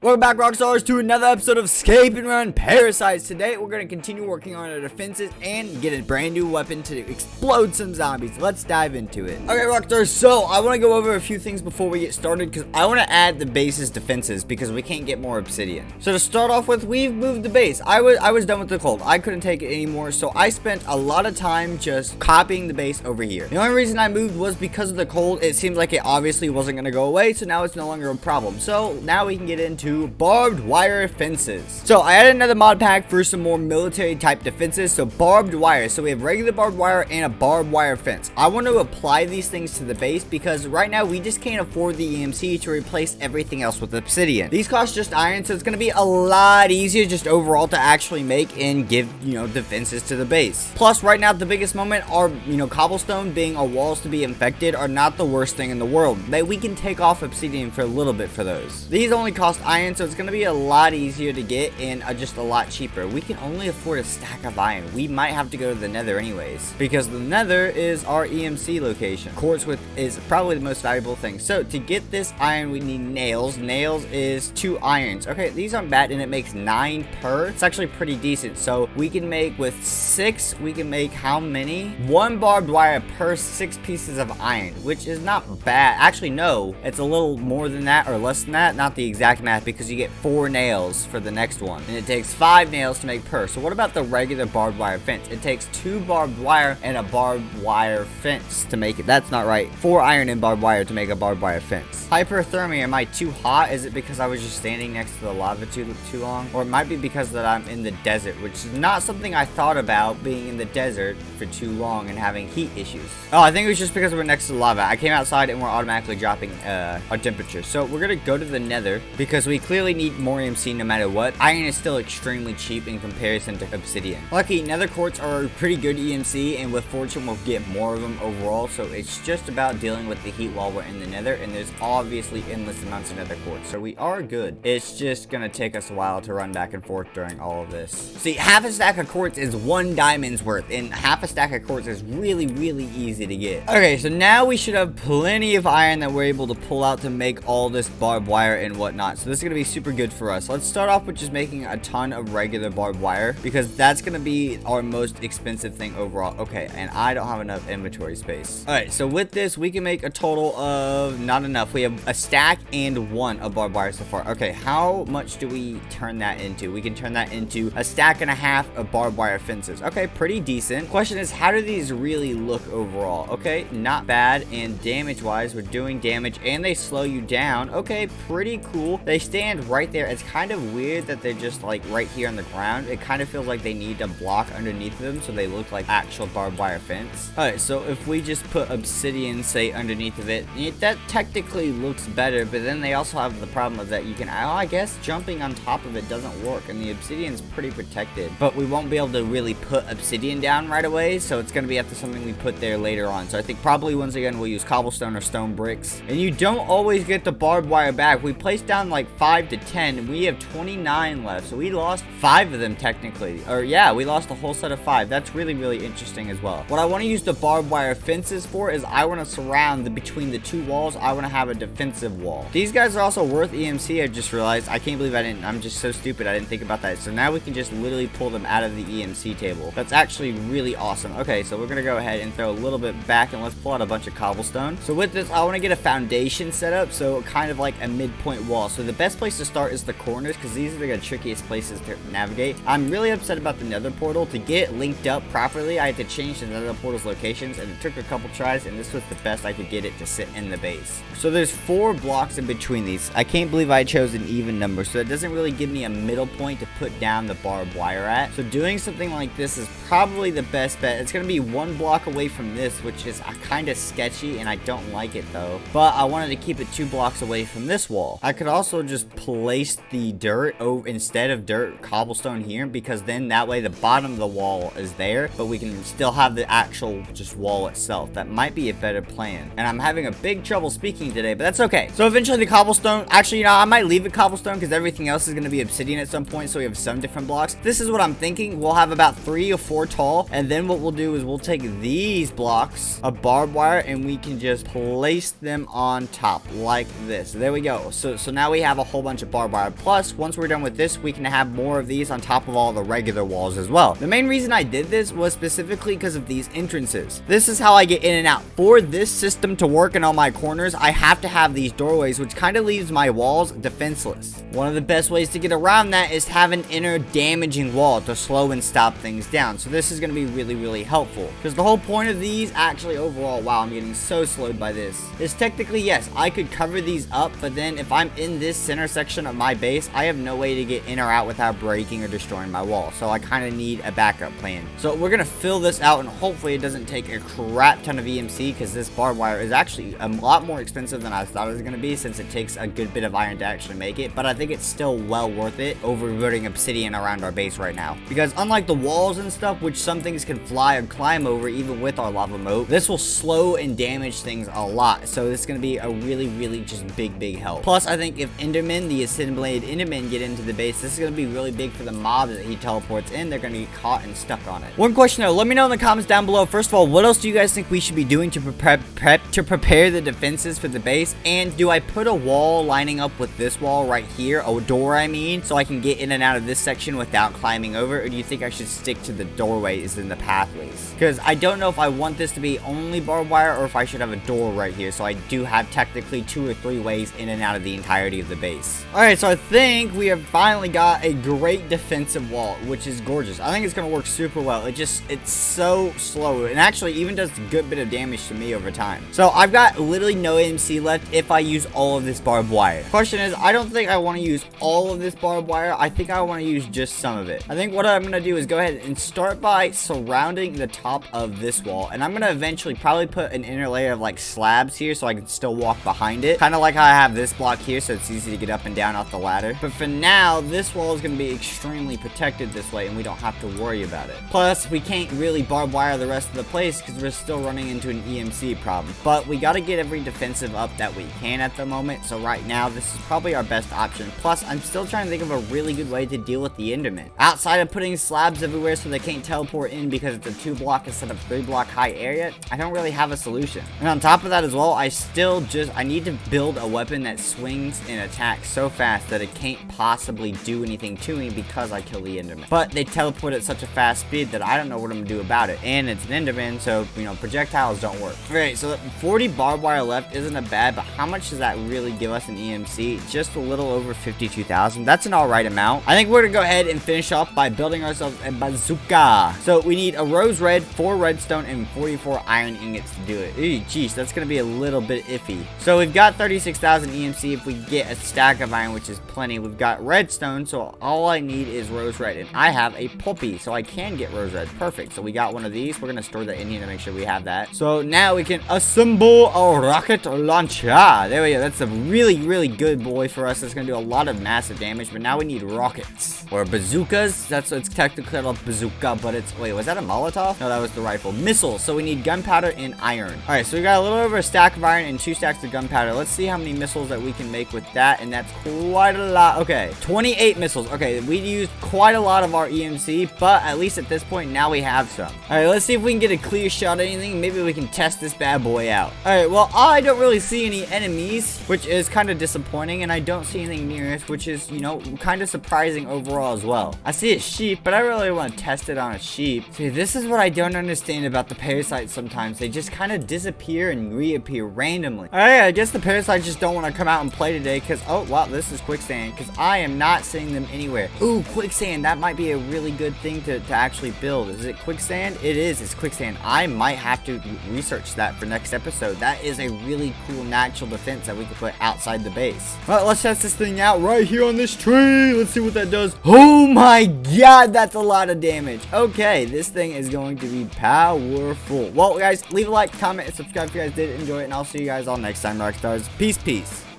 Welcome back, Rockstars, to another episode of Scape and Run Parasites. Today, we're going to continue working on our defenses and get a brand new weapon to explode some zombies. Let's dive into it. Okay, Rockstars, so I want to go over a few things before we get started because I want to add the base's defenses because we can't get more obsidian. So to start off with, we've moved the base. I was done with the cold. I couldn't take it anymore, so I spent a lot of time just copying the base over here. The only reason I moved was because of the cold. It seems like it obviously wasn't going to go away, so now it's no longer a problem. So now we can get into barbed wire fences. So I added another mod pack for some more military type defenses. So barbed wire. So we have regular barbed wire and a barbed wire fence. I want to apply these things to the base because right now we just can't afford the EMC to replace everything else with obsidian. These cost just iron, so it's going to be a lot easier just overall to actually make and give, defenses to the base. Plus, right now the biggest moment are, cobblestone being our walls to be infected are not the worst thing in the world. We can take off obsidian for a little bit for those. These only cost iron, so it's going to be a lot easier to get and just a lot cheaper. We can only afford a stack of iron. We might have to go to the nether anyways because the nether is our EMC location. Quartz is probably the most valuable thing. So to get this iron, we need nails. Nails is 2 irons. Okay, these aren't bad and it makes 9 per. It's actually pretty decent. So we can make with 6, we can make how many? 1 barbed wire per 6 pieces of iron, which is not bad. Actually, no, it's a little more than that or less than that. Not the exact math because you get 4 nails for the next one and it takes 5 nails to make per. So what about the regular barbed wire fence? It takes 2 barbed wire and a barbed wire fence to make it. That's not right. 4 iron and barbed wire to make a barbed wire fence. Hyperthermia, am I too hot? Is it because I was just standing next to the lava too long? Or it might be because that I'm in the desert, which is not something I thought about, being in the desert for too long and having heat issues. Oh, I think it was just because we're next to the lava. I came outside and we're automatically dropping our temperature. So we're gonna go to the nether because we clearly need more EMC no matter what. Iron is still extremely cheap in comparison to obsidian. Lucky, nether quartz are pretty good EMC, and with fortune we'll get more of them overall, so it's just about dealing with the heat while we're in the nether, and there's obviously endless amounts of nether quartz, so we are good. It's just gonna take us a while to run back and forth during all of this. See, half a stack of quartz is 1 diamond's worth, and half a stack of quartz is really easy to get. Okay, so now we should have plenty of iron that we're able to pull out to make all this barbed wire and whatnot, so this is gonna be super good for us. Let's start off with just making a ton of regular barbed wire because that's gonna be our most expensive thing overall. Okay, and I don't have enough inventory space. All right, so with this we can make a total of not enough. We have a stack and 1 of barbed wire so far. Okay, how much do we turn that into? We can turn that into a stack and a half of barbed wire fences. Okay, pretty decent. Question is, how do these really look overall? Okay, not bad. And damage wise, we're doing damage and they slow you down. Okay, pretty cool. They stand right there. It's kind of weird that they're just like right here on the ground. It kind of feels like they need a block underneath them so they look like actual barbed wire fence. All right, so if we just put obsidian, say, underneath of it, that technically looks better, but then they also have the problem of that you can, I guess jumping on top of it doesn't work, and the obsidian's pretty protected, but we won't be able to really put obsidian down right away, so it's going to be after something we put there later on. So I think probably once again we'll use cobblestone or stone bricks, and you don't always get the barbed wire back. We placed down like 5 to 10 and we have 29 left, so we lost 5 of them technically, or yeah, we lost a whole set of 5. That's really interesting as well. What I want to use the barbed wire fences for is I want to surround between the 2 walls. I want to have a defensive wall. These guys are also worth EMC. I just realized. I can't believe I'm just so stupid I didn't think about that. So now we can just literally pull them out of the EMC table. That's actually really awesome. Okay, so we're gonna go ahead and throw a little bit back and let's pull out a bunch of cobblestone. So with this, I want to get a foundation set up, so kind of like a midpoint wall. So the best place to start is the corners because these are the trickiest places to navigate. I'm really upset about the nether portal. To get linked up properly, I had to change the nether portal's locations, and it took a couple tries, and this was the best I could get it to sit in the base. So there's 4 blocks in between these. I can't believe I chose an even number, so it doesn't really give me a middle point to put down the barbed wire at. So doing something like this is probably the best bet. It's gonna be 1 block away from this, which is kind of sketchy, and I don't like it though, but I wanted to keep it 2 blocks away from this wall. I could also just place the dirt over instead of dirt cobblestone here, because then that way the bottom of the wall is there, but we can still have the actual just wall itself. That might be a better plan, and I'm having a big trouble speaking today, but that's okay. So eventually the cobblestone, actually, I might leave it cobblestone because everything else is going to be obsidian at some point, so we have some different blocks. This is what I'm thinking. We'll have about 3 or 4 tall, and then what we'll do is we'll take these blocks of barbed wire and we can just place them on top like this. There we go. So now we have a whole bunch of barbed wire. Plus, once we're done with this, we can have more of these on top of all the regular walls as well. The main reason I did this was specifically because of these entrances. This is how I get in and out. For this system to work in all my corners, I have to have these doorways, which kind of leaves my walls defenseless. One of the best ways to get around that is have an inner damaging wall to slow and stop things down. So this is going to be really, really helpful, because the whole point of these actually overall, wow, I'm getting so slowed by this, is technically, yes, I could cover these up, but then if I'm in this center section of my base, I have no way to get in or out without breaking or destroying my wall. So I kind of need a backup plan. So we're going to fill this out, and hopefully it doesn't take a crap ton of EMC, because this barbed wire is actually a lot more expensive than I thought it was going to be, since it takes a good bit of iron to actually make it. But I think it's still well worth it over putting obsidian around our base right now, because unlike the walls and stuff, which some things can fly or climb over even with our lava moat, this will slow and damage things a lot. So this is going to be a really, really just big help. Plus, I think if Enderman, the assimilated Enderman, get into the base, this is going to be really big for the mobs that he teleports in. They're going to get caught and stuck on it. One question though, let me know in the comments down below. First of all, what else do you guys think we should be doing to prepare the defenses for the base? And do I put a wall lining up with this wall right here, a door I mean, so I can get in and out of this section without climbing over? Or do you think I should stick to the doorways and the pathways? Because I don't know if I want this to be only barbed wire, or if I should have a door right here, so I do have technically 2 or 3 ways in and out of the entirety of the base. Alright, so I think we have finally got a great defensive wall, which is gorgeous. I think it's going to work super well. It's so slow, and actually even does a good bit of damage to me over time. So I've got literally no AMC left if I use all of this barbed wire. Question is, I don't think I want to use all of this barbed wire. I think I want to use just some of it. I think what I'm going to do is go ahead and start by surrounding the top of this wall, and I'm going to eventually probably put an inner layer of like slabs here so I can still walk behind it, kind of like how I have this block here, so it's easy to get up and down off the ladder. But for now, this wall is going to be extremely protected this way, and we don't have to worry about it. Plus, we can't really barbed wire the rest of the place because we're still running into an EMC problem. But we got to get every defensive up that we can at the moment, so right now this is probably our best option. Plus, I'm still trying to think of a really good way to deal with the Enderman. Outside of putting slabs everywhere so they can't teleport in because it's a 2-block instead of 3-block high area, I don't really have a solution. And on top of that as well, I need to build a weapon that swings and attacks so fast that it can't possibly do anything to me because I kill the Enderman. But they teleport at such a fast speed that I don't know what I'm gonna do about it. And it's an Enderman, so, you know, projectiles don't work. Alright, so 40 barbed wire left isn't a bad, but how much does that really give us in EMC? Just a little over 52,000. That's an alright amount. I think we're gonna go ahead and finish off by building ourselves a bazooka. So we need a rose red, 4 redstone, and 44 iron ingots to do it. Ew, geez, that's gonna be a little bit iffy. So we've got 36,000 EMC if we get a stack of iron, which is plenty. We've got redstone, so all I need is rose red, and I have a puppy, so I can get rose red. Perfect. So we got one of these. We're gonna store that in here to make sure we have that. So now we can assemble a rocket launcher. There we go. That's a really good boy for us. It's gonna do a lot of massive damage, but now we need rockets or bazookas. That's what it's technically called, bazooka, but it's, wait, was that a Molotov? No, that was the rifle. Missiles. So we need gunpowder and iron. All right, so we got a little over a stack of iron and 2 stacks of gunpowder. Let's see how many missiles that we can make with that, and that's quite a lot. Okay, 28 missiles. Okay, we used quite a lot of our EMC, but at least at this point now we have some. All right, let's see if we can get a clear shot at anything. Maybe we can test this bad boy out. All right, well, I don't really see any enemies, which is kind of disappointing, and I don't see anything near us, which is, you know, kind of surprising overall as well. I see a sheep, but I really want to test it on a sheep. See, this is what I don't understand about the parasites sometimes. They just kind of disappear and reappear randomly. All right, I guess the parasites just don't want to come out and play today because, oh, wow, this is quicksand, because I am not seeing them anywhere. Ooh, quicksand. That might be a really good thing to actually build. Is it quicksand? It is. It's quicksand. I might have to research that for next episode. That is a really cool natural defense that we can put outside the base. Well, let's test this thing out right here on this tree. Let's see what that does. Oh my god, that's a lot of damage. Okay, this thing is going to be powerful. Well, guys, leave a like, comment, and subscribe if you guys did enjoy it, and I'll see you guys all next time, Rockstars. Peace.